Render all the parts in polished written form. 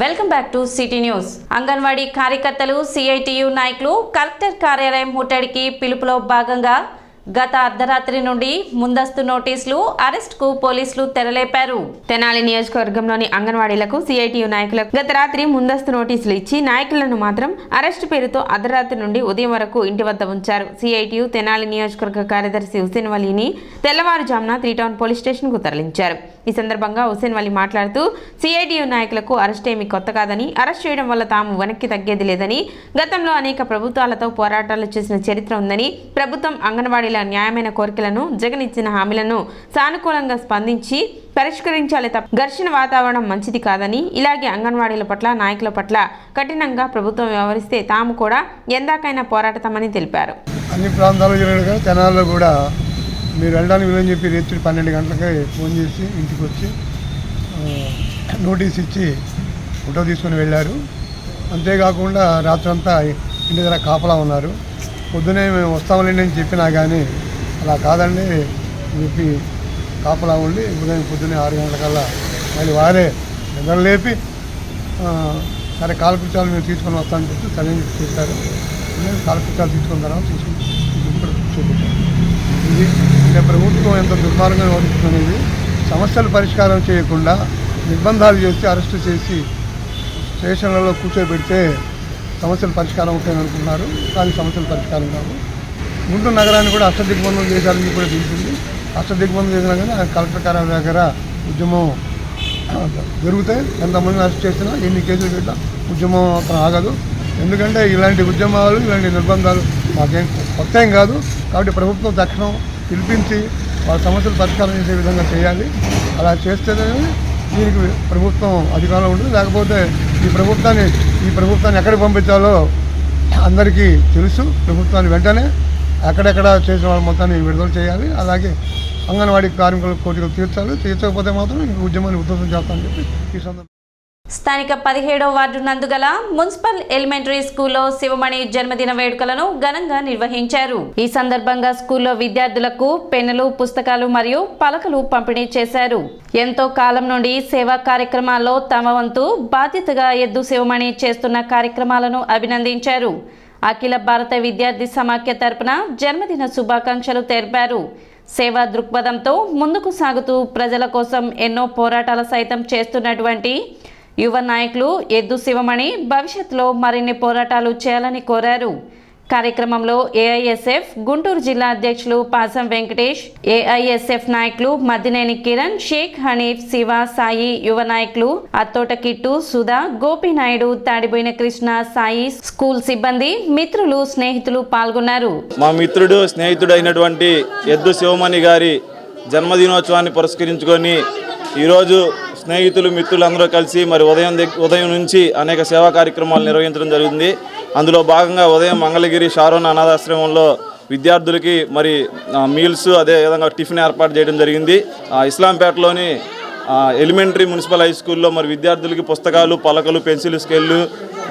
Welcome back to city news. Anganwadi కార్యకర్తలు CITU నాయకులు collector కార్యాలయం ముట్టడికి పిలుపులో భాగంగా గత అర్ధరాత్రి నుండి ముందస్తు నోటీసులు అరెస్ట్కు పోలీసులు తెరలేపారు. తెనాలి నియోజకవర్గంలోని అంగన్వాడీలకు సిఐటియు నాయకులకు గత రాత్రి ముందస్తు నోటీసులు ఇచ్చి నాయకులను మాత్రం అరెస్టు పేరుతో అర్ధరాత్రి నుండి ఉదయం వరకు ఇంటి వద్ద ఉంచారు. సిఐటియు తెనాలి నియోజకవర్గ కార్యదర్శి హుసేన్ వలీని తెల్లవారుజామున 3 టౌన్ పోలీస్ స్టేషన్కు తరలించారు. ఈ సందర్భంగా హుసేన్ వలీ మాట్లాడుతూ సిఐటియు నాయకులకు అరెస్ట్ ఏమీ కొత్త కాదని, అరెస్ట్ చేయడం వల్ల తాము వెనక్కి తగ్గేది లేదని, గతంలో అనేక ప్రభుత్వాలతో పోరాటాలు చేసిన చరిత్ర ఉందని, ప్రభుత్వం అంగన్వాడీల న్యాయమైన కోరికలను, జగన్ ఇచ్చిన హామీలను సానుకూలంగా స్పందించి పరిష్కరించాలి తప్ప ఘర్షణ వాతావరణం మంచిది కాదని, ఇలాగే అంగన్వాడీల పట్ల, నాయకుల పట్ల కఠినంగా ప్రభుత్వం వ్యవహరిస్తే తాము కూడా ఎందాకైనా పోరాడతామని తెలిపారు. అన్ని ప్రాంతాల్లో జరిగినగా తెనాల్లో కూడా మీరు వెళ్ళడానికి వీలని చెప్పి రాత్రి 12 గంటలకే ఫోన్ చేసి ఇంటికి వచ్చి నోటీస్ ఇచ్చి ఫోటో తీసుకొని వెళ్ళారు. అంతేకాకుండా రాత్రంతా ఇంటి దగ్గర కాపలా ఉన్నారు. పొద్దునే మేము వస్తామలేండి అని చెప్పినా కానీ అలా కాదండి చెప్పి కాపలా ఉండి ఉదయం పొద్దున్నే 6 గంటలకల్లా మళ్ళీ వారే నిద్ర లేపి సరే కాలకృత్యాలు మేము తీసుకొని వస్తామని చెప్పి సరే చెప్పారు. కాలకృత్యాలు తీసుకున్న తర్వాత తీసుకుని చూపించారు. ఇది అంటే ప్రభుత్వం ఎంత దుర్మార్గంగా వ్యవహరిస్తుందనేది, సమస్యలు పరిష్కారం చేయకుండా నిర్బంధాలు చేసి అరెస్టు చేసి స్టేషన్లలో కూర్చోబెడితే సమస్యలు పరిష్కారం అవుతాయని అనుకున్నారు. కానీ సమస్యలు పరిష్కారం కాదు. గుంటూరు నగరాన్ని కూడా అష్టదిగ్బంధం చేశారని కూడా తెలిసింది. అష్టదిగ్బంధం చేసినా కానీ కలెక్టర్ కార్యాలయం దగ్గర ఉద్యమం జరుగుతాయి. ఎంతమందిని అరెస్ట్ చేసినా, ఎన్ని కేసులు పెట్టినా ఉద్యమం అక్కడ ఆగదు. ఎందుకంటే ఇలాంటి ఉద్యమాలు, ఇలాంటి నిర్బంధాలు మాకేం కొత్త ఏం కాదు. కాబట్టి ప్రభుత్వం తక్షణం పిలిపించి వాళ్ళ సమస్యలు పరిష్కారం చేసే విధంగా చేయాలి. అలా చేస్తేనే దీనికి ప్రభుత్వం అధికారంలో ఉంటుంది. లేకపోతే ఈ ప్రభుత్వాన్ని ఎక్కడికి పంపించాలో అందరికీ తెలుసు. ప్రభుత్వాన్ని వెంటనే ఎక్కడెక్కడ చేసిన వాళ్ళ మొత్తాన్ని విడుదల చేయాలి. అలాగే అంగన్వాడీ కార్మికుల కోరికలు తీర్చాలి. తీర్చకపోతే మాత్రం ఇంక ఉద్యమాన్ని ఉధృతం చేస్తామని చెప్పి ఈ సందర్భంగా స్థానిక 17వ వార్డు నందుగల మున్సిపల్ ఎలిమెంటరీ స్కూల్లో శివమణి జన్మదిన వేడుకలను ఘనంగా నిర్వహించారు. ఈ సందర్భంగా స్కూల్లో విద్యార్థులకు పెన్నులు, పుస్తకాలు మరియు పలకలు పంపిణీ చేశారు. ఎంతో కాలం నుండి సేవా కార్యక్రమాల్లో తమ వంతు బాధ్యతగా ఎద్దు శివమణి చేస్తున్న కార్యక్రమాలను అభినందించారు. అఖిల భారత విద్యార్థి సమాఖ్య తరపున జన్మదిన శుభాకాంక్షలు తెలిపారు. సేవా దృక్పథంతో ముందుకు సాగుతూ ప్రజల కోసం ఎన్నో పోరాటాలు సైతం చేస్తున్నటువంటి యువ నాయకులు ఎద్దు శివమణి భవిష్యత్తులో మరిన్ని పోరాటాలు చేయాలని కోరారు. కార్యక్రమంలో ఏఐఎస్ఎఫ్ గుంటూరు జిల్లా అధ్యక్షులు పాసం వెంకటేష్, ఏఐఎస్ఎఫ్ నాయకులు మద్దినేని కిరణ్, షేక్ హనీఫ్, శివ, సాయి, యువ నాయకులు అత్తోట కిట్టు, సుధా, గోపీనాయుడు, తాడిబోయిన కృష్ణ, సాయి, స్కూల్ సిబ్బంది, మిత్రులు, స్నేహితులు పాల్గొన్నారు. మా మిత్రుడు, స్నేహితుడు అయినటువంటి ఎద్దు శివమణి గారి జన్మదినోత్సవాన్ని పురస్కరించుకొని ఈరోజు స్నేహితులు, మిత్రులు అందరూ కలిసి మరి ఉదయం నుంచి అనేక సేవా కార్యక్రమాలు నిర్వహించడం జరిగింది. అందులో భాగంగా ఉదయం మంగళగిరి షారోన్ అనాథాశ్రమంలో విద్యార్థులకి మరి మీల్స్, అదేవిధంగా టిఫిన్ ఏర్పాటు చేయడం జరిగింది. ఇస్లాంపేటలోని ఎలిమెంటరీ మున్సిపల్ హై స్కూల్లో మరి విద్యార్థులకి పుస్తకాలు, పలకలు, పెన్సిల్, స్కేళ్ళు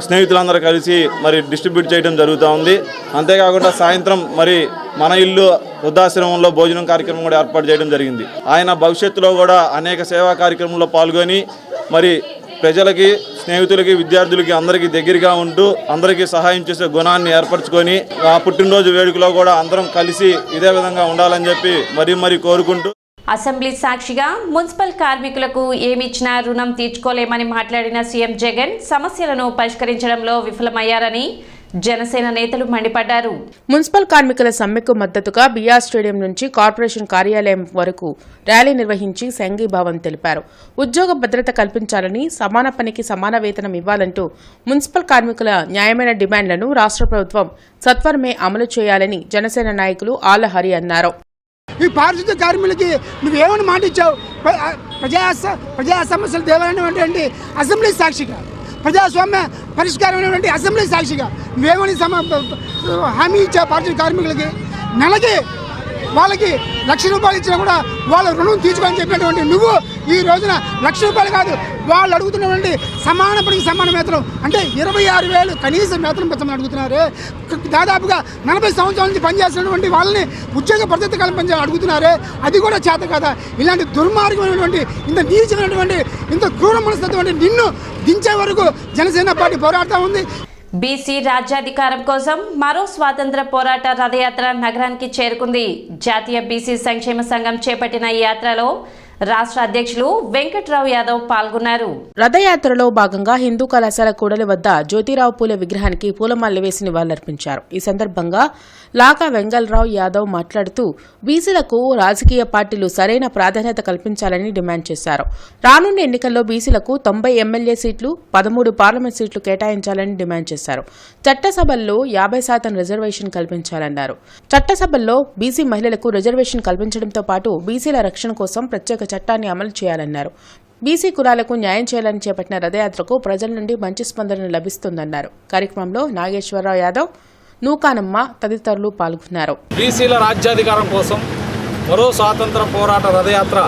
స్నేహితులందరూ కలిసి మరి డిస్ట్రిబ్యూట్ చేయడం జరుగుతూ ఉంది. అంతేకాకుండా సాయంత్రం మరి మన ఇల్లు వృద్ధాశ్రమంలో భోజనం కార్యక్రమం కూడా ఏర్పాటు చేయడం జరిగింది. ఆయన భవిష్యత్తులో కూడా అనేక సేవా కార్యక్రమంలో పాల్గొని మరి ప్రజలకి, స్నేహితులకి, విద్యార్థులకి అందరికీ దగ్గరగా ఉంటూ అందరికీ సహాయం చేసే గుణాన్ని ఏర్పరచుకొని ఆ పుట్టినరోజు వేడుకలో కూడా అందరం కలిసి ఇదే విధంగా ఉండాలని చెప్పి మరీ కోరుకుంటూ, అసెంబ్లీ సాక్షిగా మున్సిపల్ కార్మికులకు ఏమిచ్చినా రుణం తీర్చుకోలేమని మాట్లాడిన సీఎం జగన్ సమస్యలను పరిష్కరించడంలో విఫలమయ్యారని జనసేన నేతలు మండిపడ్డారు. మున్సిపల్ కార్మికుల సమ్మెకు మద్దతుగా బీఆర్ స్టేడియం నుంచి కార్పొరేషన్ కార్యాలయం వరకు ర్యాలీ నిర్వహించి సంఘీభావం తెలిపారు. ఉద్యోగ భద్రత కల్పించాలని, సమాన పనికి సమాన వేతనం ఇవ్వాలంటూ మున్సిపల్ కార్మికుల న్యాయమైన డిమాండ్లను రాష్ట్ర ప్రభుత్వం సత్వరమే అమలు చేయాలని జనసేన నాయకులు ఆళ్ల హరి అన్నారు. ఈ పారిశుద్ధ్య కార్మికులకి నువ్వేమని మాట ఇచ్చావు? ప్రజా సమస్యలు దేవాలైనటువంటి అసెంబ్లీ సాక్షిగా, ప్రజాస్వామ్య పరిష్కారం అనేటువంటి అసెంబ్లీ సాక్షిగా నువ్వేమని హామీ ఇచ్చావు? పారిశుద్ధ్య కార్మికులకి నెలకి వాళ్ళకి 1,00,000 రూపాయలు ఇచ్చినా కూడా వాళ్ళ రుణం తీర్చుకోవాలని చెప్పినటువంటి నువ్వు ఈ రోజున ₹1,00,000 కాదు, వాళ్ళు అడుగుతున్నటువంటి సమాన పనికి సమాన వేతనం అంటే 26,000 కనీస వేతనం పెంచమని అడుగుతున్నారు. దాదాపుగా 40 సంవత్సరాల నుంచి పనిచేస్తున్నటువంటి వాళ్ళని ఉద్యోగ భద్రత కల్పించాలని అడుగుతున్నారు. అది కూడా చేత కదా. ఇలాంటి దుర్మార్గమైనటువంటి, ఇంత నీచమైనటువంటి, ఇంత క్రూర మనస్తత్వం నిన్ను దించే వరకు జనసేన పార్టీ పోరాడుతూ ఉంది. బీసీ రాజ్యాధికారం కోసం మరో స్వాతంత్ర పోరాట రథయాత్ర నగరానికి చేరుకుంది. జాతీయ బీసీ సంక్షేమ సంఘం చేపట్టిన ఈ యాత్రలో రాష్ట్ర అధ్యక్షులు వెంకట్రావు యాదవ్ పాల్గొన్నారు. రథయాత్రలో భాగంగా హిందూ కళాశాల కూడలి వద్ద జ్యోతిరావు పూలే విగ్రహానికి పూలమాలలు వేసి నివాళులర్పించారు. ఈ సందర్భంగా లాకా వెంగళరావు యాదవ్ మాట్లాడుతూ బీసీలకు రాజకీయ పార్టీలు సరైన ప్రాధాన్యత కల్పించాలని డిమాండ్ చేశారు. రానున్న ఎన్నికల్లో బీసీలకు 90 ఎమ్మెల్యే సీట్లు, 13 పార్లమెంట్ సీట్లు కేటాయించాలని డిమాండ్ చేశారు. చట్టసభల్లో 50% రిజర్వేషన్ కల్పించాలన్నారు. చట్టసభల్లో బీసీ మహిళలకు రిజర్వేషన్ కల్పించడంతో పాటు బీసీల రక్షణ కోసం ప్రత్యేక చట్టాన్ని అమలు చేయాలన్నారు. బీసీ కులాలకు న్యాయం చేయాలని చేపట్టిన రథయాత్రకు ప్రజల నుండి మంచి స్పందన లభిస్తుందన్నారు. కార్యక్రమంలో నాగేశ్వరరావు యాదవ్, నూకానమ్మ తదితరులు పాల్గొన్నారు. బీసీల రాజ్యాధికారం కోసం మరో స్వాతంత్ర పోరాట రథయాత్ర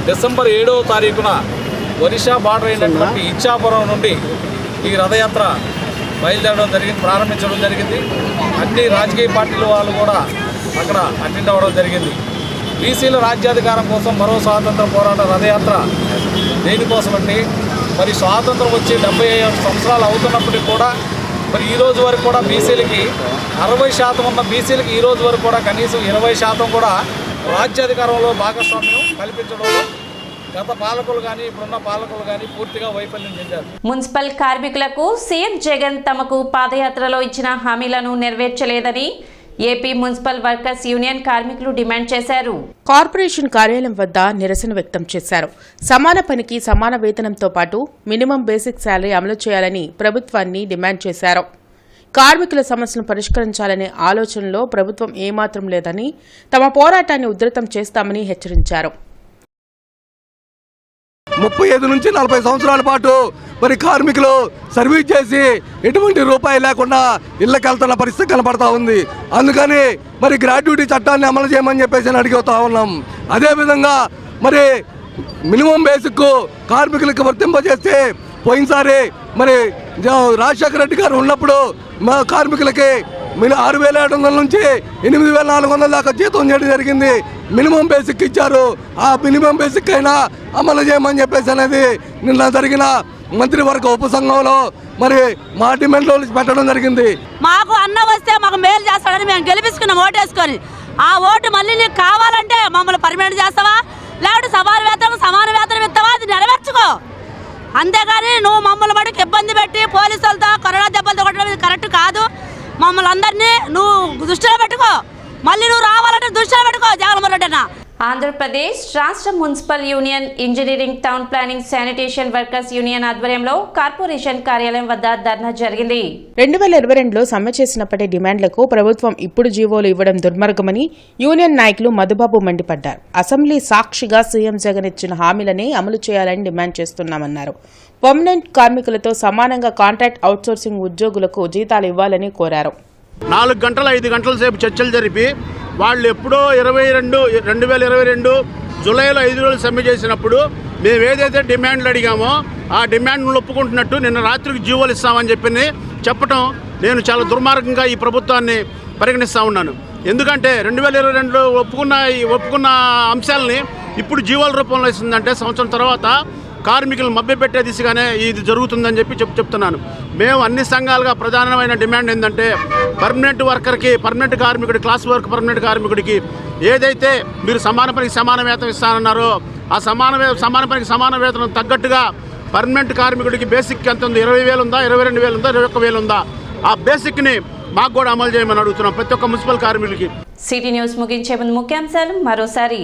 డిసెంబర్ 7వ తారీఖున ఒరిస్సా బార్డర్ అయినటువంటి ఇచ్చాపురం నుండి ఈ రథయాత్ర ప్రారంభించడం జరిగింది. అన్ని రాజకీయ పార్టీల వాళ్ళు కూడా అక్కడ అటెండ్ అవ్వడం జరిగింది. బీసీల రాజ్యాధికారం కోసం మరో స్వాతంత్ర పోరాట రథయాత్ర దేనికోసమంటే మరి స్వాతంత్రం వచ్చి 75 సంవత్సరాలు అవుతున్నప్పటికీ కూడా మరి ఈ రోజు వరకు కూడా బీసీలకి 60% ఉన్న బీసీలకి ఈ రోజు వరకు కూడా కనీసం 20% కూడా రాజ్యాధికారంలో భాగస్వామ్యం కల్పించడంలో గత పాలకులు కానీ ఇప్పుడున్న పాలకులు కానీ పూర్తిగా వైఫల్యం చెందారు. మున్సిపల్ కార్మికులకు సీఎం జగన్ తమకు పాదయాత్రలో ఇచ్చిన హామీలను నెరవేర్చలేదని ఏపీ మున్సిపల్ వర్కర్స్ యూనియన్ కార్మికులు డిమాండ్ చేశారు. కార్పొరేషన్ కార్యాలయం వద్ద నిరసన వ్యక్తం చేశారు. సమాన పనికి సమాన వేతనంతో పాటు మినిమం బేసిక్ శాలరీ అమలు చేయాలని ప్రభుత్వాన్ని డిమాండ్ చేశారు. కార్మికుల సమస్యలను పరిష్కరించాలనే ఆలోచనలో ప్రభుత్వం ఏమాత్రం లేదని, తమ పోరాటాన్ని ఉధృతం చేస్తామని హెచ్చరించారు. 35 నుంచి 40 సంవత్సరాల పాటు మరి కార్మికులు సర్వీస్ చేసి ఎటువంటి రూపాయి లేకుండా ఇళ్ళకి వెళ్తున్న పరిస్థితి కనపడతా ఉంది. అందుకని మరి గ్రాట్యుటీ చట్టాన్ని అమలు చేయమని చెప్పేసి అడుగుతా ఉన్నాం. అదేవిధంగా మరి మినిమం బేసిక్ కార్మికులకు వర్తింపజేస్తే పోయినసారి మరి రాజశేఖర రెడ్డి గారు ఉన్నప్పుడు మా కార్మికులకి 6,700 నుంచి 8,400 దాకా జీతం చేయడం జరిగింది. మినిమం బేసిక్ ఇచ్చారు. ఆ మినిమం బేసిక్ అయినా అమలు చేయమని చెప్పేసి అనేది నిన్న జరిగిన మంత్రివర్గ ఉపసంఘంలో మరి మా డిమాండ్లో పెట్టడం జరిగింది. మాకు అన్న వస్తే మాకు మేలు చేస్తాడని మేము గెలిపించుకున్నాం ఓటేసుకొని. ఆ ఓటు మళ్ళీ నీకు కావాలంటే మమ్మల్ని పర్మనెంట్ చేస్తావా, లేకపోతే సమాన వేతనం ఇస్తావా, అది నెరవేర్చుకో. అంతేగాని నువ్వు మమ్మల్ని బట్టి ఇబ్బంది పెట్టి పోలీసులతో కరోనా దెబ్బలతో కొట్టడం కరెక్ట్ కాదు. మమ్మల్ని అందరినీ నువ్వు దృష్టిలో పెట్టుకో. మళ్ళీ నువ్వు రావాలంటే దృష్టిలో పెట్టుకో జగన్మోహన్ రెడ్డి అన్న. ఆంధ్రప్రదేశ్ రాష్ట్ర municipal union, engineering, town planning, sanitation workers union ఆధ్వర్యంలో కార్పొరేషన్ కార్యాలయం వద్ద ధర్నా జరిగింది. 2022లో సమ్మె చేసినప్పటి డిమాండ్లకు ప్రభుత్వం ఇప్పుడు జీవోలు ఇవ్వడం దుర్మార్గమని యూనియన్ నాయకులు మధుబాబు మండిపడ్డారు. అసెంబ్లీ సాక్షిగా సీఎం జగన్ ఇచ్చిన హామీలనే అమలు చేయాలని డిమాండ్ చేస్తున్నామన్నారు. పర్మనెంట్ కార్మికులతో సమానంగా కాంట్రాక్ట్ అవుట్సోర్సింగ్ ఉద్యోగులకు జీతాలు ఇవ్వాలని కోరారు. 4 గంటలు 5 గంటల సేపు చర్చలు జరిపి వాళ్ళు ఎప్పుడో 2022 జూలైలో 5 రోజులు సమ్మె చేసినప్పుడు మేము ఏదైతే డిమాండ్లు అడిగామో ఆ డిమాండ్ను ఒప్పుకుంటున్నట్టు నిన్న రాత్రికి జీవోలు ఇస్తామని చెప్పడం నేను చాలా దుర్మార్గంగా ఈ ప్రభుత్వాన్ని పరిగణిస్తూ ఉన్నాను. ఎందుకంటే 2022లో ఒప్పుకున్న అంశాలని ఇప్పుడు జీవోల రూపంలో ఇస్తుందంటే సంవత్సరం తర్వాత కార్మికులను మభ్యపెట్టే దిశగానే ఇది జరుగుతుందని చెప్తున్నాను. మేము అన్ని సంఘాలుగా ప్రధానమైన డిమాండ్ ఏంటంటే పర్మనెంట్ వర్కర్కి, పర్మనెంట్ కార్మికుడి, క్లాస్ వర్క్ పర్మనెంట్ కార్మికుడికి ఏదైతే మీరు సమాన పనికి సమాన వేతనం ఇస్తానన్నారో ఆ సమాన పనికి సమాన వేతనం తగ్గట్టుగా పర్మనెంట్ కార్మికుడికి బేసిక్ ఎంత ఉంది, 20,000 ఉందా, 22,000 ఉందా, 21,000 ఉందా, ఆ బేసిక్ని మాకు కూడా అమలు చేయమని అడుగుతున్నాం ప్రతి ఒక్క మున్సిపల్ కార్మికులకి. సిటీ న్యూస్ ముగించే ముందు ముఖ్యాంశాలు మరోసారి.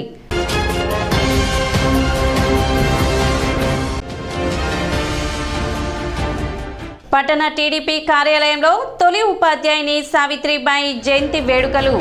పట్టణ టీడీపీ కార్యాలయంలో తొలి ఉపాధ్యాయుని సావిత్రిబాయి జయంతి వేడుకలు.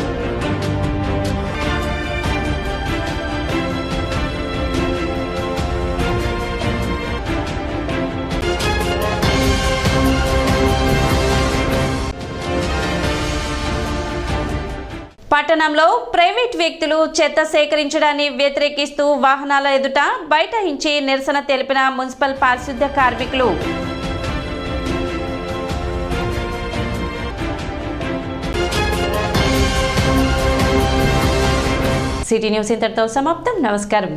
పట్టణంలో ప్రైవేట్ వ్యక్తులు చెత్త సేకరించడాన్ని వ్యతిరేకిస్తూ వాహనాల ఎదుట బైఠాయించి నిరసన తెలిపిన మున్సిపల్ పారిశుద్ధ్య కార్మికులు. సిటీ న్యూస్ ఇంతటితో సమాప్తం. నమస్కారం.